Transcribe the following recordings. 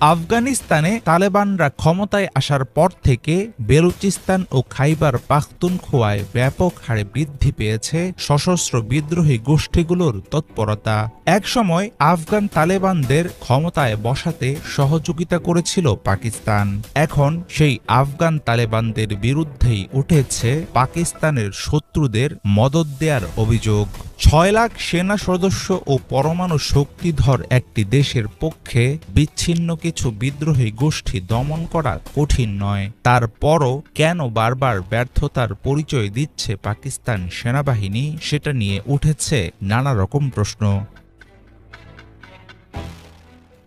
আফগানিস্তানে তালেবানরা ক্ষমতায় আসার পর থেকে বেলুচিস্তান ও খাইবার পাখতুনখোয়ায় ব্যাপক হারে বৃদ্ধি পেয়েছে সশস্ত্র বিদ্রোহী গোষ্ঠীগুলোর তৎপরতা। একসময় আফগান তালেবানদের ক্ষমতায় বসাতে সহযোগিতা করেছিল পাকিস্তান। এখন সেই আফগান তালেবানদের বিরুদ্ধেই উঠেছে পাকিস্তানের শত্রুদের মদদ দেওয়ার অভিযোগ। ৬ লাখ সেনা সদস্য ও পরমাণু শক্তিধর একটি দেশের পক্ষে বিচ্ছিন্ন কিছু বিদ্রোহী গোষ্ঠী দমন করা কঠিন নয়। তারপরও কেন বারবার ব্যর্থতার পরিচয় দিচ্ছে পাকিস্তান সেনাবাহিনী, সেটা নিয়ে উঠেছে নানা রকম প্রশ্ন।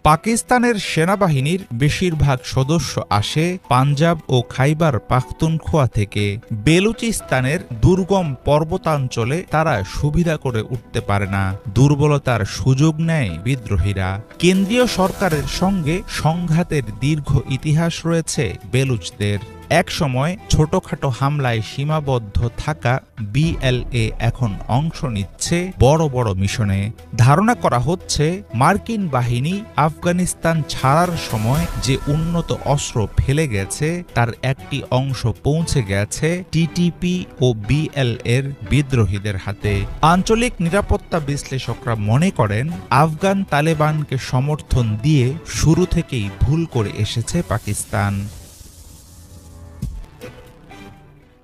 পাকিস্তানের সেনাবাহিনীর বেশিরভাগ সদস্য আসে পাঞ্জাব ও খাইবার পাখতুনখোয়া থেকে। বেলুচিস্তানের দুর্গম পর্বতাঞ্চলে তারা সুবিধা করে উঠতে পারে না, দুর্বলতার সুযোগ নেয় বিদ্রোহীরা। কেন্দ্রীয় সরকারের সঙ্গে সংঘাতের দীর্ঘ ইতিহাস রয়েছে বেলুচদের। একসময় ছোটখাটো হামলায় সীমাবদ্ধ থাকা বিএলএ এখন অংশ নিচ্ছে বড় বড় মিশনে। ধারণা করা হচ্ছে মার্কিন বাহিনী আফগানিস্তান ছাড়ার সময় যে উন্নত অস্ত্র ফেলে গেছে তার একটি অংশ পৌঁছে গেছে টিটিপি ও বিএলএর বিদ্রোহীদের হাতে। আঞ্চলিক নিরাপত্তা বিশ্লেষকরা মনে করেন আফগান তালেবানকে সমর্থন দিয়ে শুরু থেকেই ভুল করে এসেছে পাকিস্তান।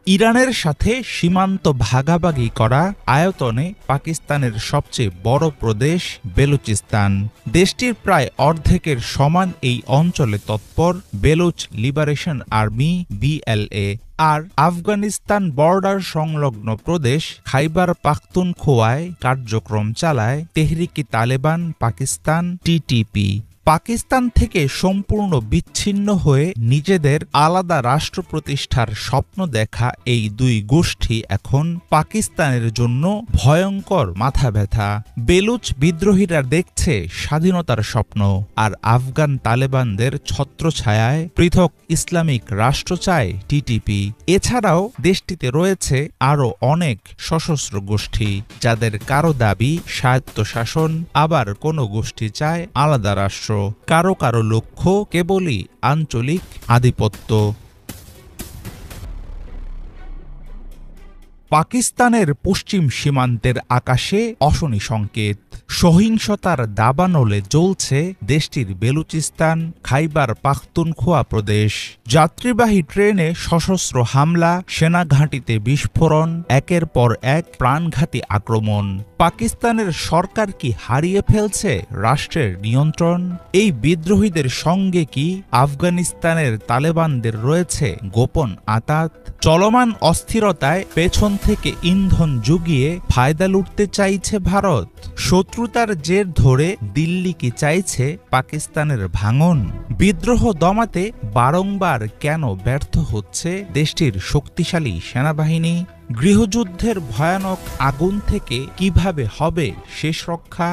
ইরানের সাথে সীমান্ত ভাগাভাগি করা আয়তনে পাকিস্তানের সবচেয়ে বড় প্রদেশ বেলুচিস্তান। দেশটির প্রায় অর্ধেকের সমান এই অঞ্চলে তৎপর বেলুচ লিবারেশন আর্মি বিএলএ। আর আফগানিস্তান বর্ডার সংলগ্ন প্রদেশ খাইবার পাখতুনখোয়ায় কার্যক্রম চালায় তেহরিকি তালেবান পাকিস্তান টিটিপি। পাকিস্তান থেকে সম্পূর্ণ বিচ্ছিন্ন হয়ে নিজেদের আলাদা রাষ্ট্র প্রতিষ্ঠার স্বপ্ন দেখা এই দুই গোষ্ঠী এখন পাকিস্তানের জন্য ভয়ঙ্কর মাথা ব্যথা। বেলুচ বিদ্রোহীরা দেখছে স্বাধীনতার স্বপ্ন, আর আফগান তালেবানদের ছত্রছায়ায় পৃথক ইসলামিক রাষ্ট্র চায় টিটিপি। এছাড়াও দেশটিতে রয়েছে আরও অনেক সশস্ত্র গোষ্ঠী, যাদের কারো দাবি স্বায়ত্তশাসন, আবার কোনো গোষ্ঠী চায় আলাদা রাষ্ট্র। কারো কারো লক্ষ্য কেবলই আঞ্চলিক আধিপত্য। পাকিস্তানের পশ্চিম সীমান্তের আকাশে অশনি সংকেত। সহিংসতার দাবানলে জ্বলছে দেশটির বেলুচিস্তান খাইবার পাখতুনখোয়া প্রদেশ। যাত্রীবাহী ট্রেনে সশস্ত্র হামলা, সেনাঘাঁটিতে বিস্ফোরণ, একের পর এক প্রাণঘাতী আক্রমণ। পাকিস্তানের সরকার কি হারিয়ে ফেলছে রাষ্ট্রের নিয়ন্ত্রণ? এই বিদ্রোহীদের সঙ্গে কি আফগানিস্তানের তালেবানদের রয়েছে গোপন আঁতাত? চলমান অস্থিরতায় পেছন থেকে ইন্ধন জুগিয়ে ফায়দা লুটতে চাইছে ভারত। শত্রুতার জের ধরে দিল্লি কি চাইছে পাকিস্তানের ভাঙন? বিদ্রোহ দমাতে বারংবার কেন ব্যর্থ হচ্ছে দেশটির শক্তিশালী সেনাবাহিনী? গৃহযুদ্ধের ভয়ানক আগুন থেকে কিভাবে হবে শেষ রক্ষা?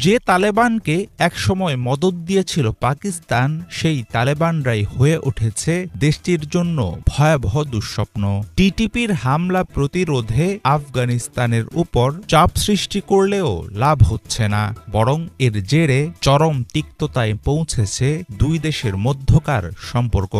যে তালেবানকে একসময় মদদ দিয়েছিল পাকিস্তান, সেই তালেবানরাই হয়ে উঠেছে দেশটির জন্য ভয়াবহ দুঃস্বপ্ন। টিটিপির হামলা প্রতিরোধে আফগানিস্তানের উপর চাপ সৃষ্টি করলেও লাভ হচ্ছে না, বরং এর জেরে চরম তিক্ততায় পৌঁছেছে দুই দেশের মধ্যকার সম্পর্ক।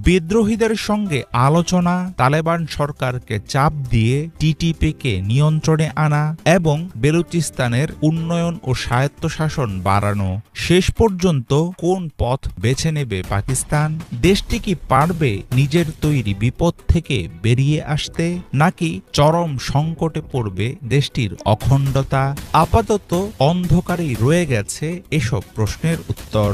বিদ্রোহীদের সঙ্গে আলোচনা, তালেবান সরকারকে চাপ দিয়ে টিটিপিকে নিয়ন্ত্রণে আনা এবং বেলুচিস্তানের উন্নয়ন ও স্বায়ত্তশাসন বাড়ানো। শেষ পর্যন্ত কোন পথ বেছে নেবে পাকিস্তান? দেশটি কি পারবে নিজের তৈরি বিপদ থেকে বেরিয়ে আসতে, নাকি চরম সংকটে পড়বে দেশটির অখণ্ডতা? আপাতত অন্ধকারেই রয়ে গেছে এসব প্রশ্নের উত্তর।